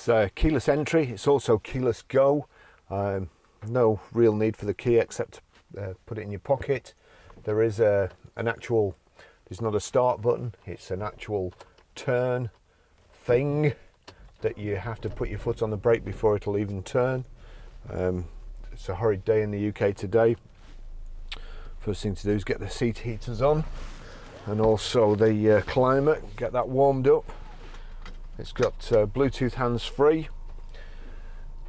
It's keyless entry. It's also keyless go. No real need for the key except to put it in your pocket. There is an actual, it's not a start button, it's an actual turn thing that you have to put your foot on the brake before it'll even turn. It's a horrid day in the UK today. First thing to do is get the seat heaters on and also the climate, get that warmed up. It's got Bluetooth hands-free,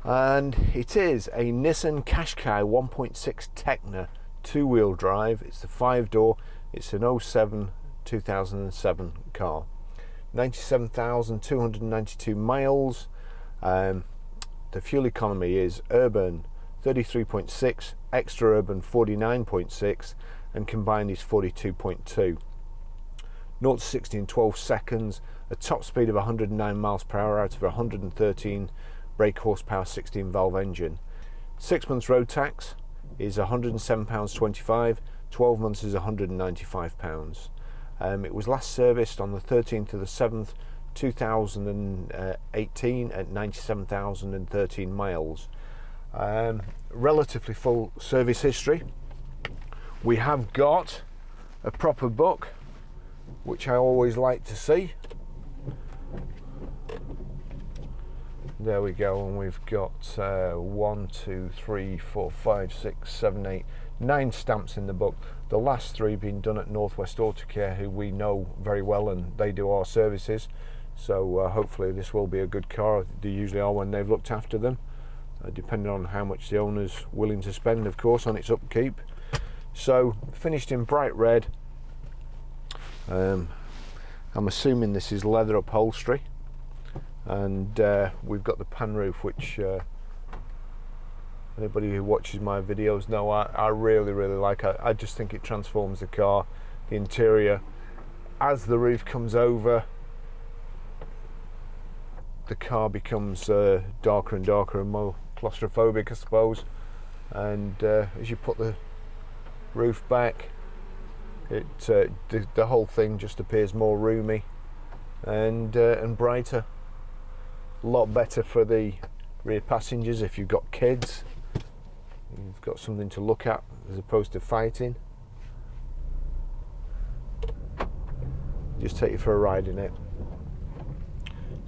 and it is a Nissan Qashqai 1.6 Tekna two-wheel drive. It's the 5-door. It's an 07 2007 car. 97,292 miles. The fuel economy is urban 33.6, extra urban 49.6, and combined is 42.2. 0 to 60 in 12 seconds, a top speed of 109 miles per hour out of a 113 brake horsepower 16 valve engine. 6 months road tax is £107.25, 12 months is £195. It was last serviced on the 13th of the 7th 2018 at 97,013 miles. Relatively full service history. We have got a proper book, which I always like to see. There we go, and we've got 1, 2, 3, 4, 5, 6, 7, 8, 9 stamps in the book. The last 3 being done at Northwest Autocare, who we know very well, and they do our services. So hopefully this will be a good car. They usually are when they've looked after them, depending on how much the owner's willing to spend, of course, on its upkeep. So finished in bright red. I'm assuming this is leather upholstery, and we've got the pan roof, which anybody who watches my videos know I really like. I just think it transforms the car. The interior, as the roof comes over, the car becomes darker and darker and more claustrophobic, I suppose, and as you put the roof back, the whole thing just appears more roomy and brighter. A lot better for the rear passengers if you've got kids. You've got something to look at as opposed to fighting. Just take you for a ride in it.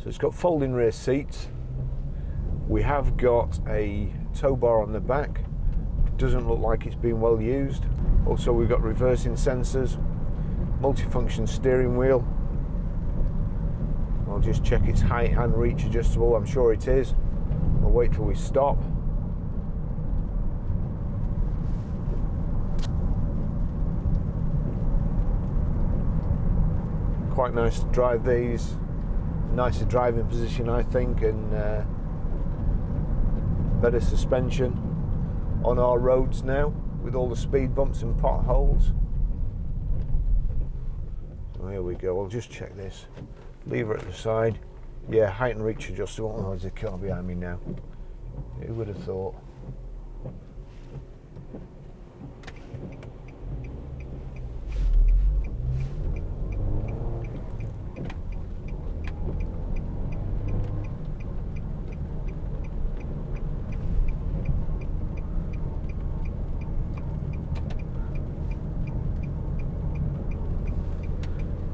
So it's got folding rear seats. We have got a tow bar on the back. Doesn't look like it's been well used. Also, we've got reversing sensors, multifunction steering wheel. I'll just check its height and reach adjustable. I'm sure it is. I'll wait till we stop. Quite nice to drive these. Nicer driving position, I think, and better suspension on our roads now with all the speed bumps and potholes. So here we go. I'll just check this. Lever at the side. Yeah, height and reach adjustable. Oh, there's a car behind me now. Who would have thought?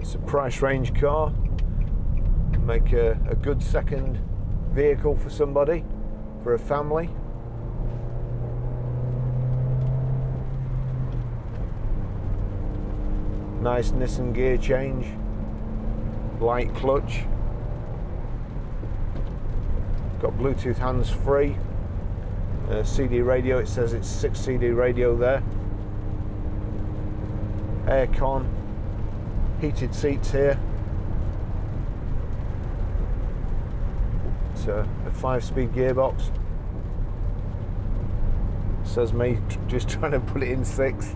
It's a price range car. Make a good second vehicle for somebody, for a family. Nice Nissan gear change, light clutch. Got Bluetooth hands-free. CD radio, it says it's 6 CD radio there. Aircon, heated seats here. It's a 5-speed gearbox. Says me just trying to put it in 6th.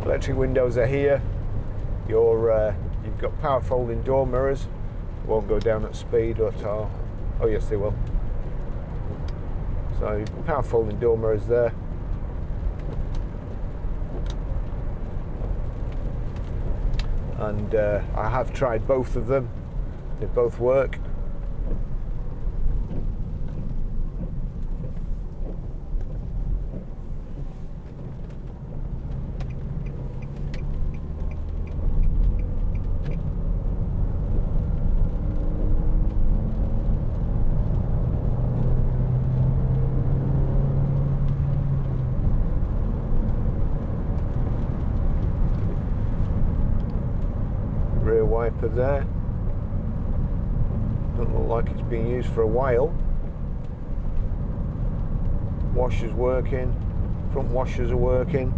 Electric windows are here. You've got power folding door mirrors. Won't go down at speed at all. Oh yes, they will. So power folding door mirrors there. And I have tried both of them. They both work. Rear wiper there. Doesn't look like it's been used for a while. Washers working. Front washers are working.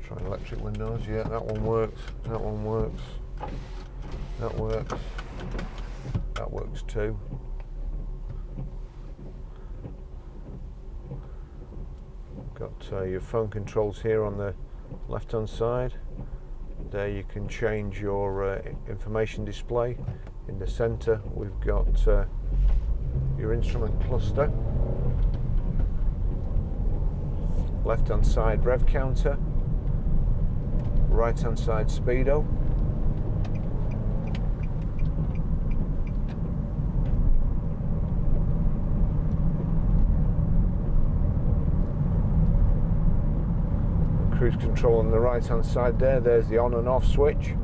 Try electric windows. Yeah, that one works. That one works. That works. That works too. Got your phone controls here on the left hand side. There you can change your information display. In the center we've got your instrument cluster. Left hand side rev counter. Right hand side speedo. Cruise control on the right hand side there. There's the on and off switch.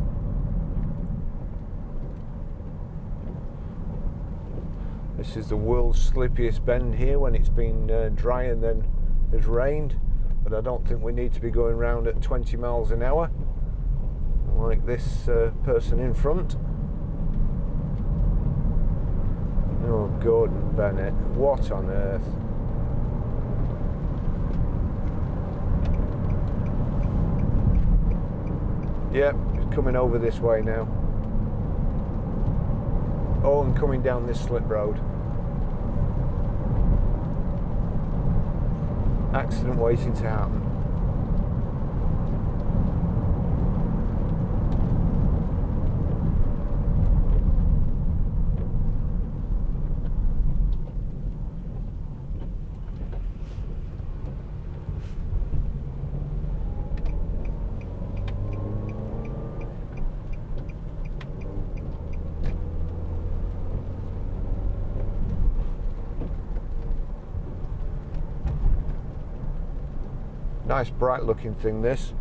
This is the world's slippiest bend here when it's been dry and then it's rained. But I don't think we need to be going round at 20 miles an hour like this person in front. Oh, Gordon Bennett, what on earth? Yep, it's coming over this way now. Oh, and coming down this slip road. Accident waiting to happen. Nice bright looking thing, this.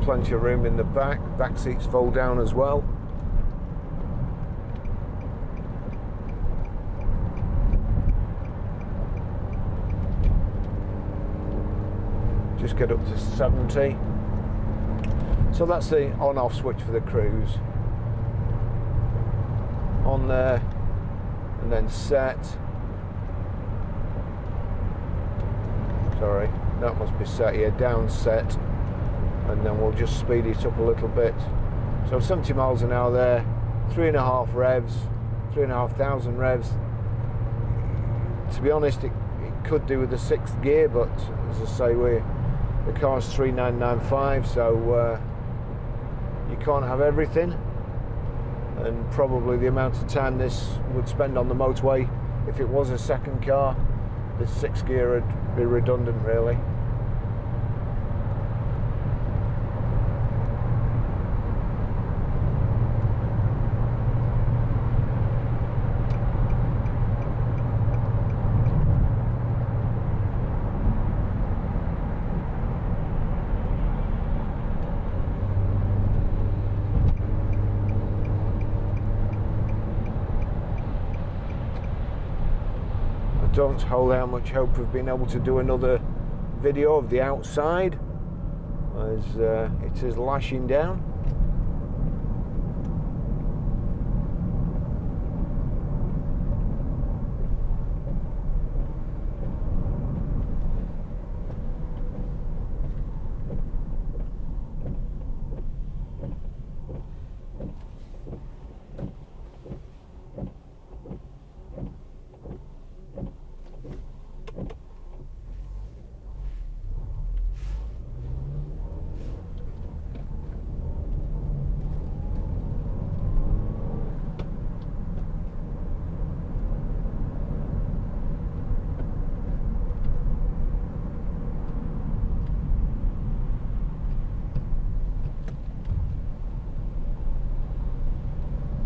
Plenty of room in the back. Back seats fold down as well. Just get up to 70. So that's the on-off switch for the cruise. On there, and then set. Sorry, that must be set here, down set. And then we'll just speed it up a little bit. So 70 miles an hour there, 3.5 revs, 3,500 revs. To be honest, it could do with the 6th gear, but as I say, the car's 3995, so you can't have everything. And probably the amount of time this would spend on the motorway, if it was a second car, the 6th gear would be redundant really. Don't hold out much hope of being able to do another video of the outside, as it is lashing down.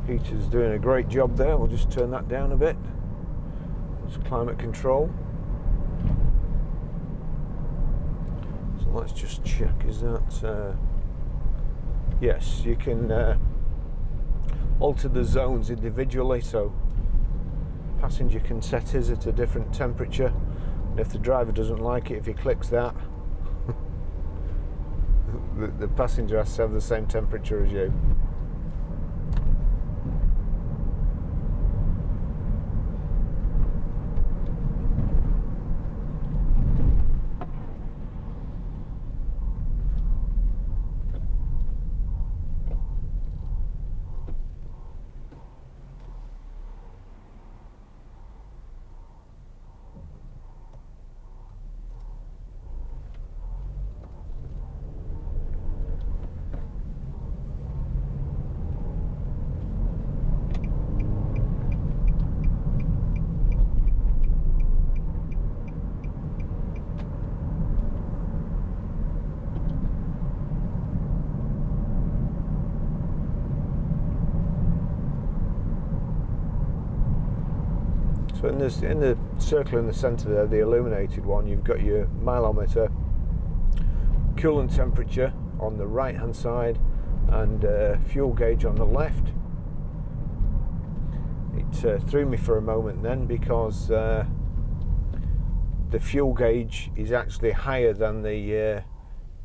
Heater's doing a great job there. We'll just turn that down a bit. It's climate control. So let's just check, is that yes, you can alter the zones individually, so passenger can set his at a different temperature, and if the driver doesn't like it, if he clicks that, the passenger has to have the same temperature as you. So in the circle in the centre there, the illuminated one, you've got your mileometer, coolant temperature on the right hand side, and fuel gauge on the left. It threw me for a moment then, because the fuel gauge is actually higher than the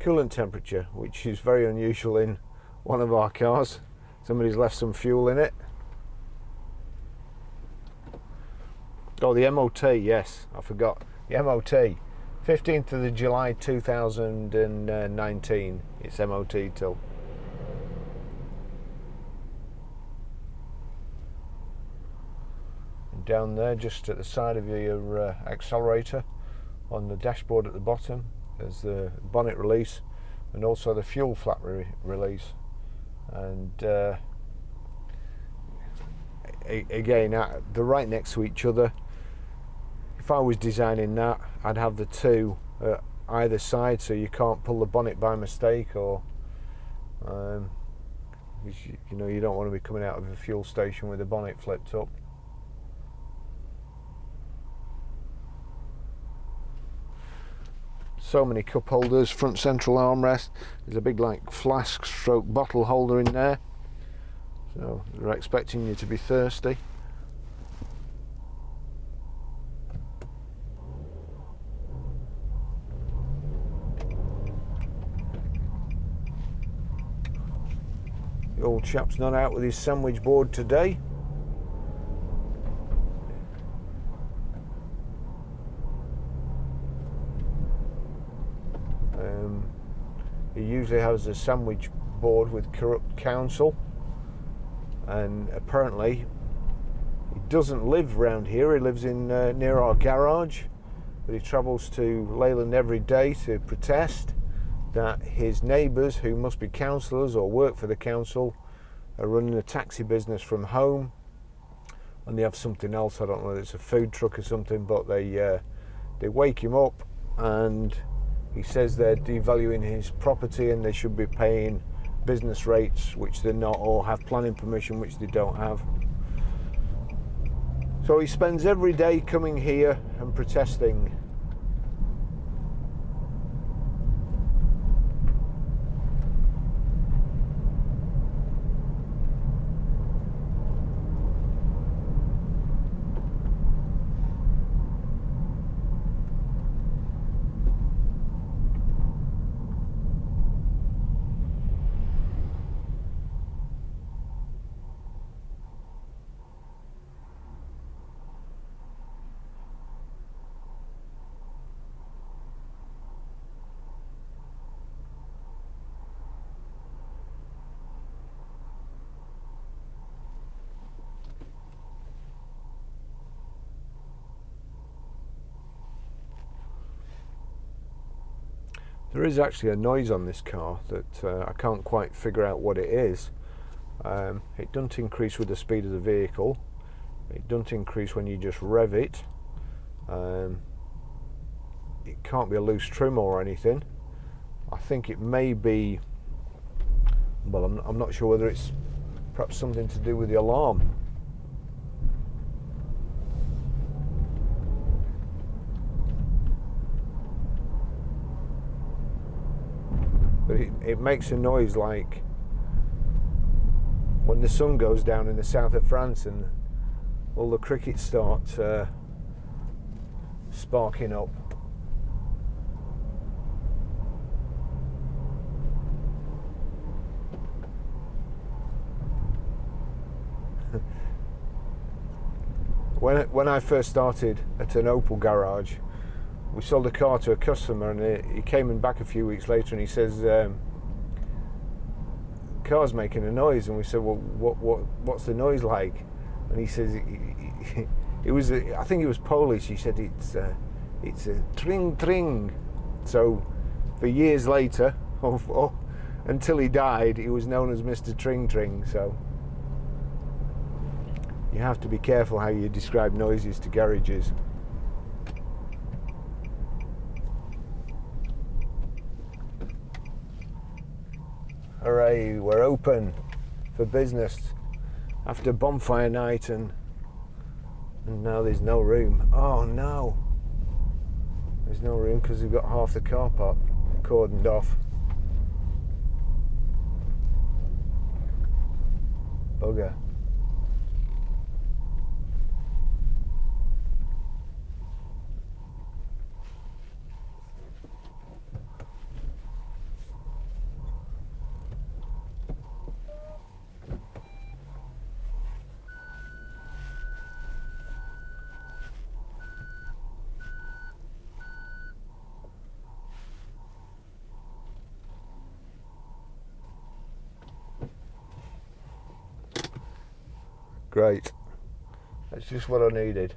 coolant temperature, which is very unusual in one of our cars. Somebody's left some fuel in it. Oh, the MOT, yes, I forgot. The MOT, 15th of the July 2019, it's MOT till. And down there, just at the side of your accelerator, on the dashboard at the bottom, there's the bonnet release, and also the fuel flap release. And again, they're right next to each other. If I was designing that, I'd have the two either side, so you can't pull the bonnet by mistake, or you know, you don't want to be coming out of a fuel station with the bonnet flipped up. So many cup holders, front central armrest. There's a big like flask stroke bottle holder in there, so they're expecting you to be thirsty. The old chap's not out with his sandwich board today. He usually has a sandwich board with corrupt council, and apparently he doesn't live round here. He lives in near our garage, but he travels to Leyland every day to protest that his neighbours, who must be councillors or work for the council, are running a taxi business from home, and they have something else. I don't know whether it's a food truck or something, but they wake him up, and he says they're devaluing his property and they should be paying business rates, which they're not, or have planning permission, which they don't have. So he spends every day coming here and protesting. There is actually a noise on this car that I can't quite figure out what it is. It doesn't increase with the speed of the vehicle. It doesn't increase when you just rev it. It can't be a loose trim or anything. I think it may be, well, I'm not sure whether it's Perhaps something to do with the alarm. But it makes a noise like when the sun goes down in the south of France and all the crickets start sparking up. When I first started at an Opel garage, we sold a car to a customer, and he came in back a few weeks later and he says, car's making a noise. And we said, well, what's the noise like? And he says, it was I think it was Polish. He said it's a tring tring. So for years later, until he died, he was known as Mr. Tring Tring. So you have to be careful how you describe noises to garages. Hooray, we're open for business after bonfire night, and now there's no room. Oh no, there's no room because we've got half the car park cordoned off. Bugger. Great. That's just what I needed.